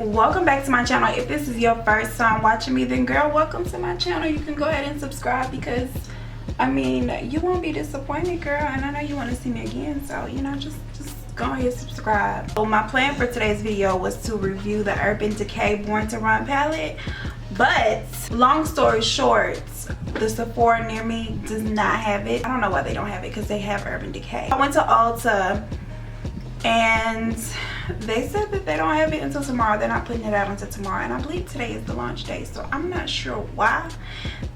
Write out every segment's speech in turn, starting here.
Welcome back to my channel. If this is your first time watching me, then girl, welcome to my channel. You can go ahead and subscribe because I mean you won't be disappointed, girl, and I know you want to see me again, so you know, just go ahead and subscribe. So my plan for today's video was to review the Urban Decay Born to Run palette, but long story short, the Sephora near me does not have it. I don't know why they don't have it, because they have Urban Decay. I went to Ulta and they said that they don't have it until tomorrow. They're not putting it out until tomorrow, and I believe today is the launch day, so I'm not sure why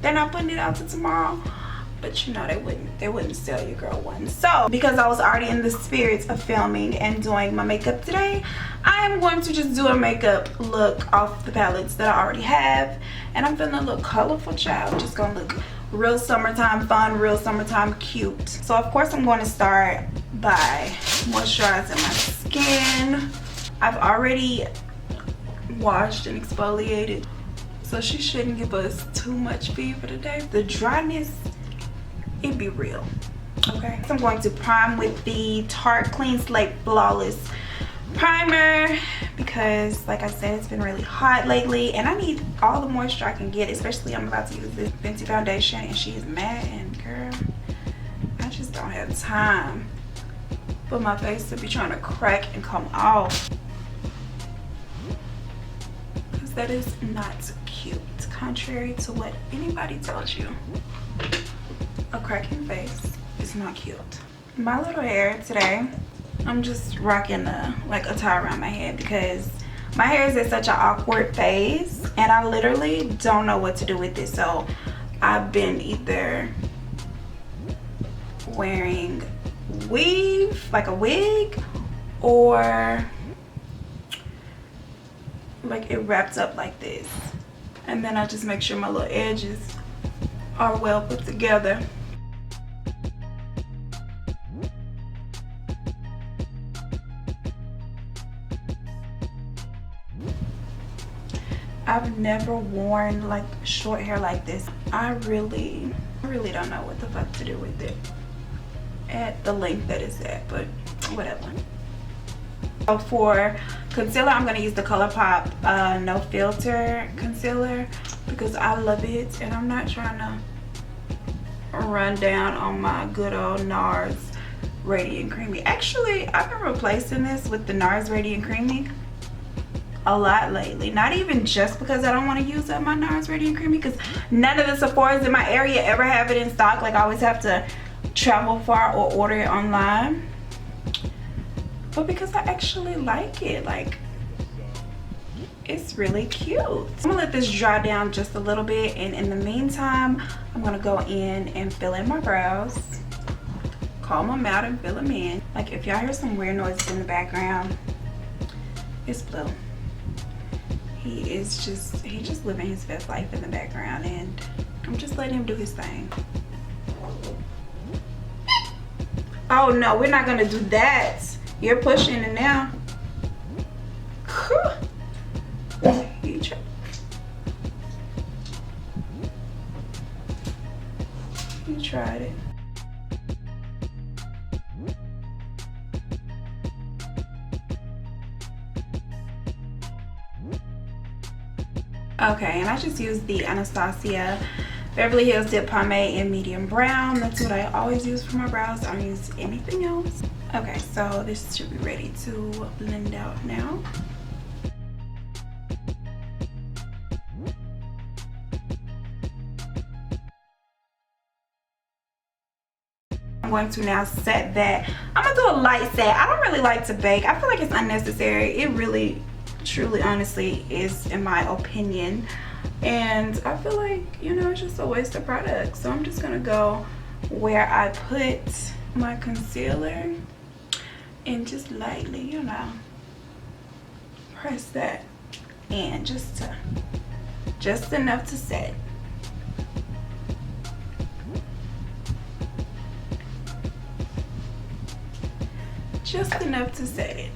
they're not putting it out till tomorrow. But you know, they wouldn't sell your girl one. So because I was already in the spirits of filming and doing my makeup today, I am going to just do a makeup look off the palettes that I already have, and I'm feeling a little colorful, child. Just gonna look real summertime fun, real summertime cute. So of course I'm going to start by moisturizing my skin. I've already washed and exfoliated, so she shouldn't give us too much fever today. The dryness, it be real, okay? So I'm going to prime with the Tarte Clean Slate Flawless primer because, like I said, it's been really hot lately and I need all the moisture I can get, especially I'm about to use this Fenty foundation and she is matte, and girl, I just don't have time for my face to be trying to crack and come off, because that is not cute, contrary to what anybody tells you. A cracking face is not cute. My little hair today, I'm just rocking a tie around my head because my hair is at such an awkward phase and I literally don't know what to do with it. So I've been either wearing weave, like a wig, or like it wraps up like this, and then I just make sure my little edges are well put together. I've never worn like short hair like this. I really don't know what the fuck to do with it at the length that it's at, but whatever. So for concealer, I'm going to use the ColourPop No Filter concealer because I love it and I'm not trying to run down on my good old NARS Radiant Creamy. Actually, I've been replacing this with the NARS Radiant Creamy a lot lately. Not even just because I don't want to use up my NARS Radiant Creamy, because none of the Sephora's in my area ever have it in stock. Like I always have to travel far or order it online, but because I actually like it. Like, it's really cute. I'm gonna let this dry down just a little bit, and in the meantime I'm gonna go in and fill in my brows, comb them out and fill them in. Like, if y'all hear some weird noises in the background, it's Blue. He's just living his best life in the background, and I'm just letting him do his thing. Oh no, we're not gonna do that. You're pushing it now. You tried it. Okay, and I just used the Anastasia Beverly Hills Dip Pomade in medium brown. That's what I always use for my brows. I don't use anything else. Okay, so this should be ready to blend out now. I'm going to now set that. I'm gonna do a light set. I don't really like to bake. I feel like it's unnecessary. It really, truly, honestly is, in my opinion. And I feel like, you know, it's just a waste of product. So I'm just gonna go where I put my concealer and just lightly, you know, press that in just enough to set. Just enough to set it.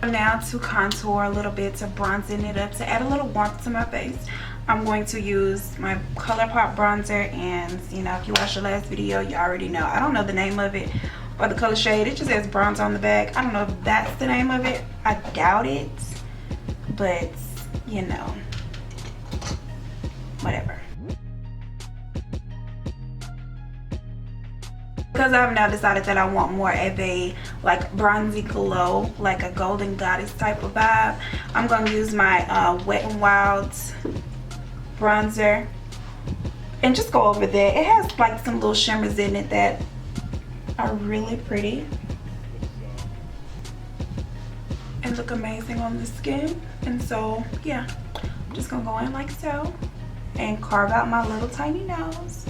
Now to contour a little bit, to bronzen it up, to add a little warmth to my face, I'm going to use my ColourPop bronzer. And you know, if you watched the last video, you already know. I don't know the name of it or the color shade. It just says bronze on the back. I don't know if that's the name of it. I doubt it. but you know, whatever. Because I've now decided that I want more of a like bronzy glow, like a golden goddess type of vibe, I'm going to use my Wet n Wild bronzer and just go over that. It has like some little shimmers in it that are really pretty and look amazing on the skin. And so yeah, I'm just going to go in like so and carve out my little tiny nose.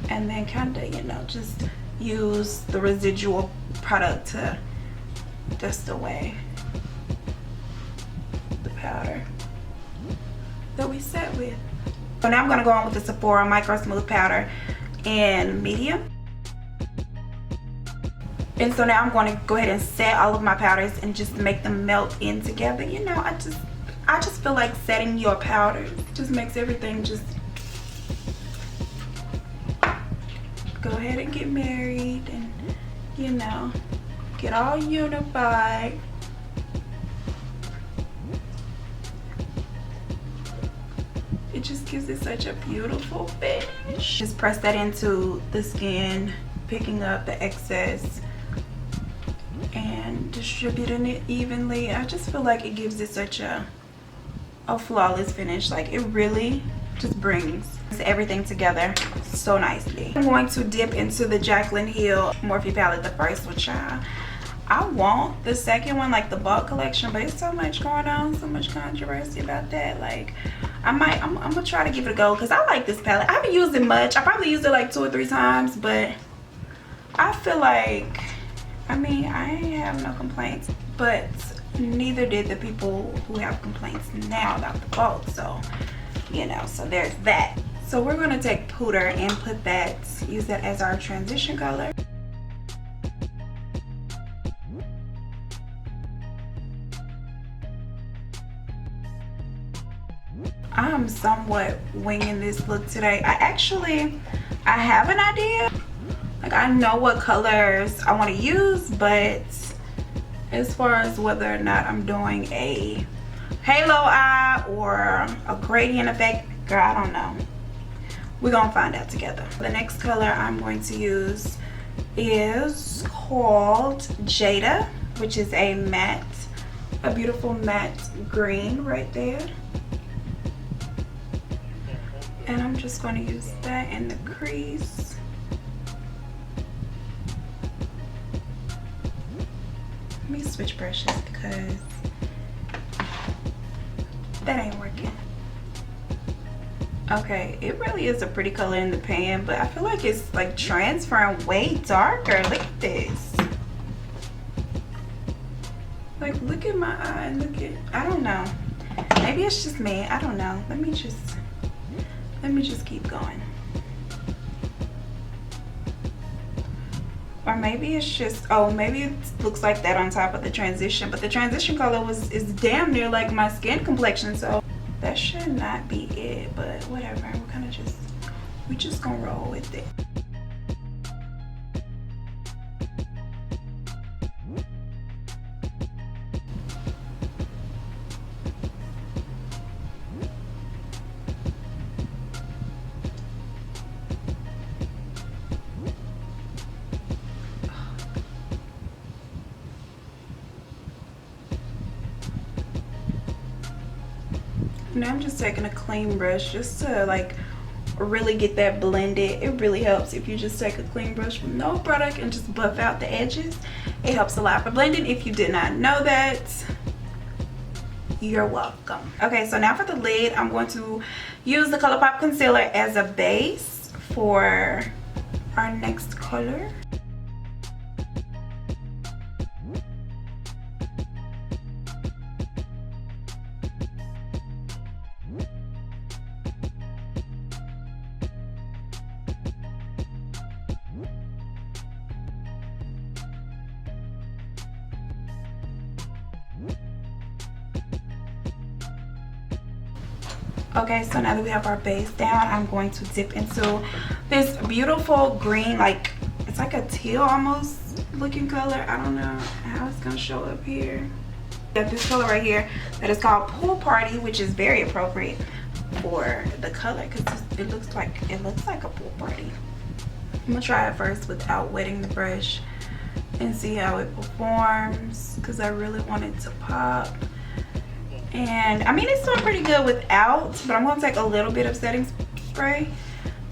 And then kind of, you know, just use the residual product to dust away the powder that we set with. So now I'm going to go on with the Sephora Micro Smooth Powder in medium. And so now I'm going to go ahead and set all of my powders and just make them melt in together. You know, I just feel like setting your powders just makes everything just go ahead and get married and, you know, get all unified. It just gives it such a beautiful finish. Just press that into the skin, picking up the excess and distributing it evenly. I just feel like it gives it such a flawless finish. Like, it really just brings everything together so nicely. I'm going to dip into the Jaclyn Hill Morphe palette, the first, which I want the second one, like the bulk collection, but it's so much going on, so much controversy about that. Like, I'm gonna try to give it a go because I like this palette. I haven't used it much. I probably used it like 2 or 3 times, but I feel like, I mean, I ain't have no complaints, but neither did the people who have complaints now about the bulk. So, you know, so there's that. So we're gonna take Pooter and put that, use that as our transition color. I'm somewhat winging this look today. I have an idea. Like, I know what colors I want to use, but as far as whether or not I'm doing a halo eye or a gradient effect, girl, I don't know. We're gonna find out together. The next color I'm going to use is called Jada, which is a matte, a beautiful matte green right there. And I'm just going to use that in the crease. Let me switch brushes because that ain't working. Okay, it really is a pretty color in the pan, but I feel like it's like transferring way darker. Look at this. Like, look at my eye and look at, I don't know. Maybe it's just me, I don't know. Let me just keep going. Or maybe it's just, oh, maybe it looks like that on top of the transition, but the transition color is damn near like my skin complexion, so that should not be it, but whatever. We just gonna roll with it. Now I'm just taking a clean brush just to like really get that blended. It really helps if you just take a clean brush with no product and just buff out the edges. It helps a lot for blending. If you did not know that, you're welcome. Okay, so now for the lid, I'm going to use the ColourPop concealer as a base for our next color. Okay, so now that we have our base down, I'm going to dip into this beautiful green, like it's like a teal almost looking color. I don't know how it's gonna show up here. Got this color right here that is called Pool Party, which is very appropriate for the color because it looks like a pool party. I'm gonna try it first without wetting the brush and see how it performs because I really want it to pop. And I mean, it's doing pretty good without, but I'm gonna take a little bit of setting spray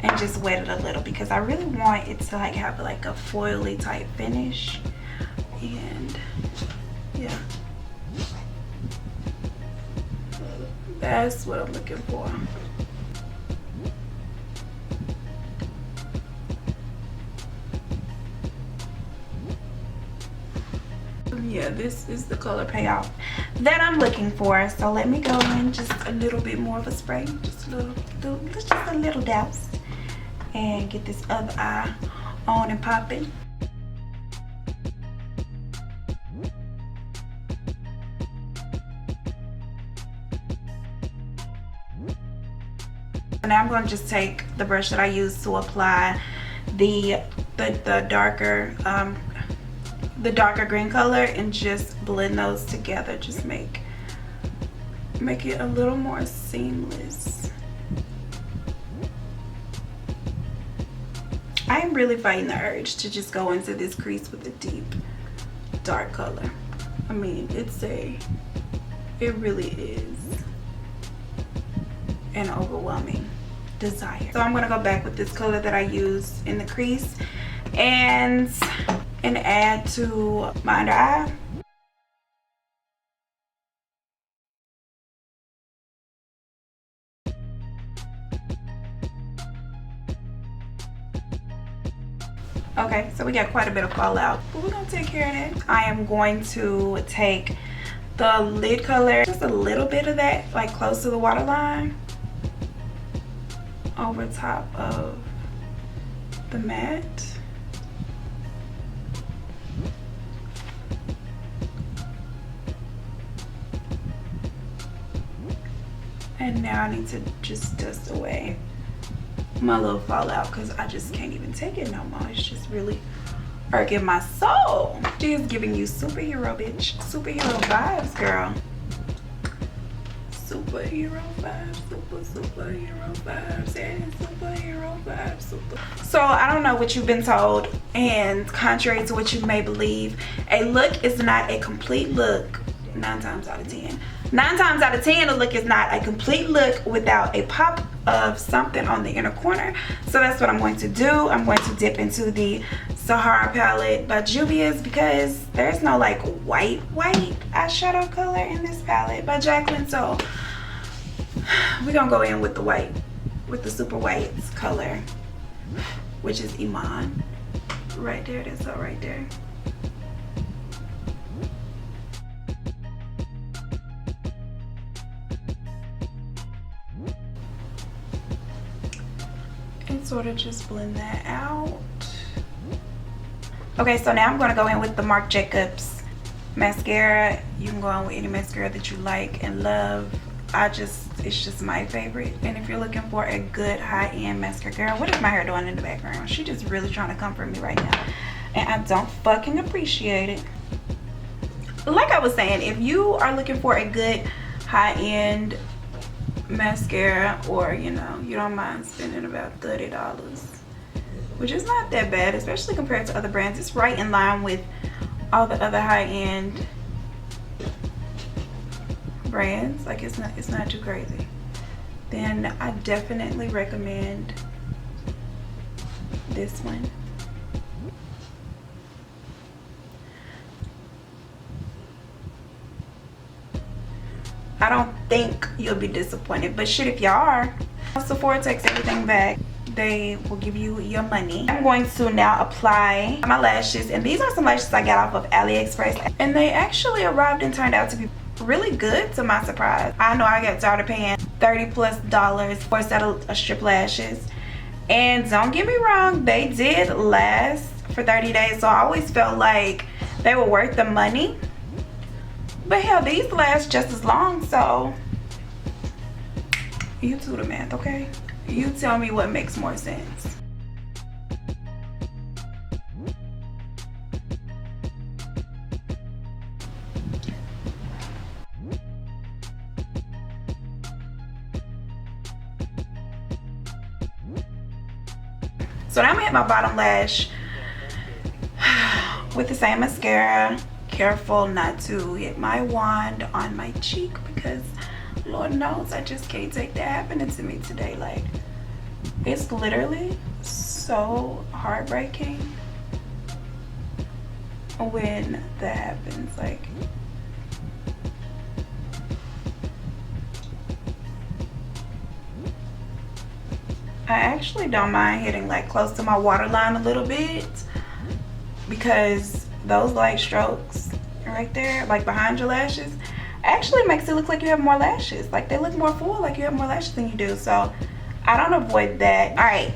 and just wet it a little because I really want it to like have like a foily type finish. And yeah, that's what I'm looking for. Yeah, this is the color payoff that I'm looking for. So let me go in just a little bit more of a spray, just a little douse, and get this other eye on and popping. Now I'm going to just take the brush that I used to apply the darker green color and just blend those together. Just make it a little more seamless. I am really fighting the urge to just go into this crease with a deep dark color. I mean, it really is an overwhelming desire. So I'm gonna go back with this color that I used in the crease and add to my under eye. Okay, so we got quite a bit of fallout, but we're gonna take care of that. I am going to take the lid color, just a little bit of that, like close to the waterline, over top of the matte. And now I need to just dust away my little fallout because I just can't even take it no more. It's just really irking my soul. She is giving you superhero, bitch. Superhero vibes, girl. Superhero vibes, superhero vibes, and superhero vibes, super. So I don't know what you've been told, and contrary to what you may believe, a look is not a complete look 9 times out of 10. 9 times out of 10, a look is not a complete look without a pop of something on the inner corner. So that's what I'm going to do. I'm going to dip into the Sahara palette by Juvia's because there's no like white eyeshadow color in this palette by Jaclyn. So we're gonna go in with the white, with the super white color, which is Iman. Right there, that's all right there. And sort of just blend that out. Okay, so now I'm going to go in with the Marc Jacobs mascara. You can go on with any mascara that you like and love. It's just my favorite. And if you're looking for a good high-end mascara, girl, what is my hair doing in the background? She just really trying to comfort me right now, and I don't fucking appreciate it. Like I was saying, if you are looking for a good high-end mascara, or you know, you don't mind spending about $30, which is not that bad, especially compared to other brands. It's right in line with all the other high-end brands. Like it's not too crazy. Then I definitely recommend this one. I don't think you'll be disappointed, but shit, if y'all are, Sephora takes everything back. They will give you your money. I'm going to now apply my lashes, and these are some lashes I got off of AliExpress, and they actually arrived and turned out to be really good to my surprise. I know I got tired of paying $30+ for a set of strip lashes, and don't get me wrong, they did last for 30 days, so I always felt like they were worth the money. But hell, these last just as long, so you do the math, okay? You tell me what makes more sense. So now I'm gonna hit my bottom lash with the same mascara. Careful not to hit my wand on my cheek because Lord knows I just can't take that happening to me today. Like, it's literally so heartbreaking when that happens. Like, I actually don't mind hitting like close to my waterline a little bit, because those light strokes right there, like behind your lashes, actually makes it look like you have more lashes. Like, they look more full, like you have more lashes than you do. So I don't avoid that. All right,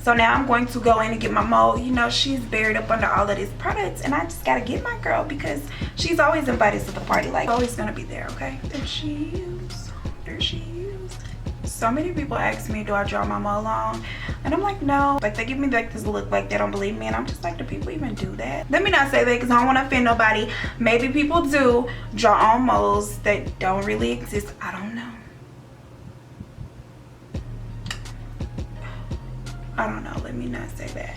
so now I'm going to go in and get my mold. You know, she's buried up under all of these products, and I just gotta get my girl because she's always invited to the party. Like, always gonna be there. Okay, there she is. There she is. So many people ask me, do I draw my mold long? And I'm like, no. Like, they give me like this look like they don't believe me, and I'm just like, do people even do that? Let me not say that because I don't want to offend nobody. Maybe people do draw on molds that don't really exist. I don't know. I don't know. Let me not say that.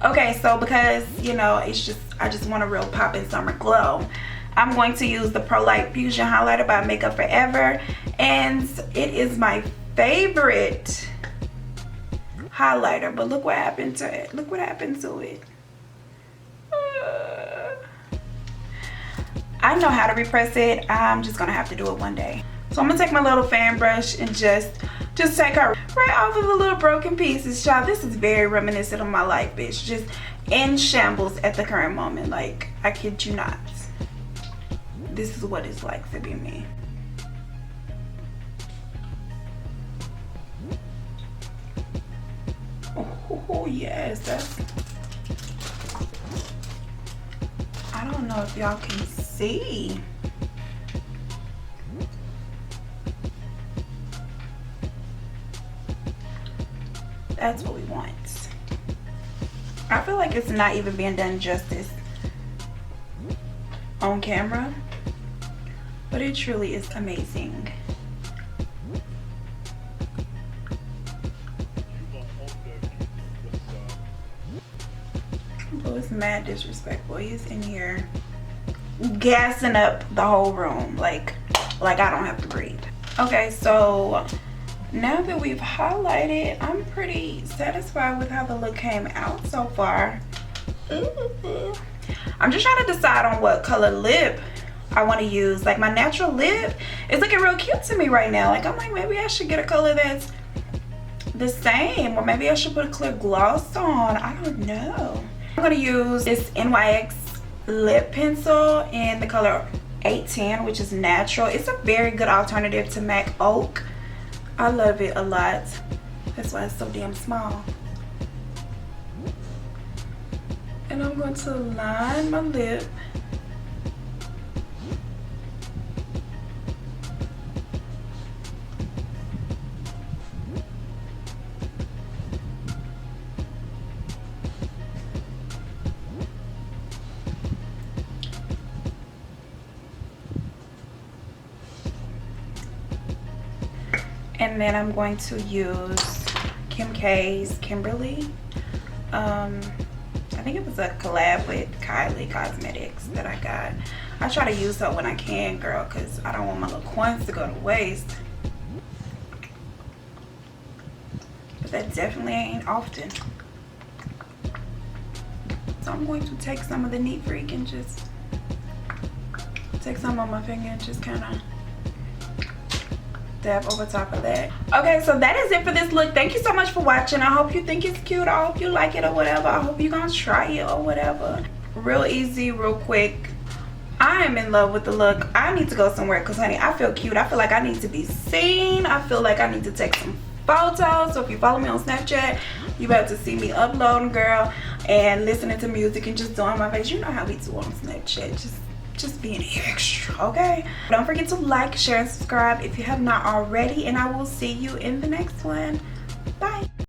Okay, so because, you know, it's just, I just want a real poppin' summer glow, I'm going to use the Pro Light Fusion Highlighter by Makeup Forever, and it is my favorite highlighter. But look what happened to it. Look what happened to it. I know how to repress it. I'm just gonna have to do it one day. So I'm gonna take my little fan brush and just take her right off of the little broken pieces. Child, this is very reminiscent of my life, bitch. Just in shambles at the current moment. Like, I kid you not. This is what it's like to be me. Oh yes, that's, I don't know if y'all can see. That's what we want. I feel like it's not even being done justice on camera, but it truly is amazing. Oh, it's mad disrespectful. He's in here gassing up the whole room like I don't have to breathe. Okay, so now that we've highlighted, I'm pretty satisfied with how the look came out so far. I'm just trying to decide on what color lip I want to use. Like, my natural lip is looking real cute to me right now. Like, I'm like, maybe I should get a color that's the same, or maybe I should put a clear gloss on. I don't know. I'm going to use this NYX lip pencil in the color 810, which is natural. It's a very good alternative to MAC Oak. I love it a lot. That's why it's so damn small. And I'm going to line my lip. And then I'm going to use Kim K's Kimberly. I think it was a collab with Kylie Cosmetics that I got. I try to use her when I can, girl, because I don't want my little coins to go to waste. But that definitely ain't often. So I'm going to take some of the Neat Freak and just take some on my finger and just kind of dab over top of that. Okay, so that is it for this look. Thank you so much for watching. I hope you think it's cute. I hope you like it or whatever. I hope you're gonna try it or whatever. Real easy, real quick. I am in love with the look. I need to go somewhere because, honey, I feel cute. I feel like I need to be seen. I feel like I need to take some photos. So if you follow me on Snapchat, you about to see me uploading, girl, and listening to music and just doing my face. You know how we do on Snapchat. Just being extra, okay? Don't forget to like, share, and subscribe if you have not already, and I will see you in the next one. Bye.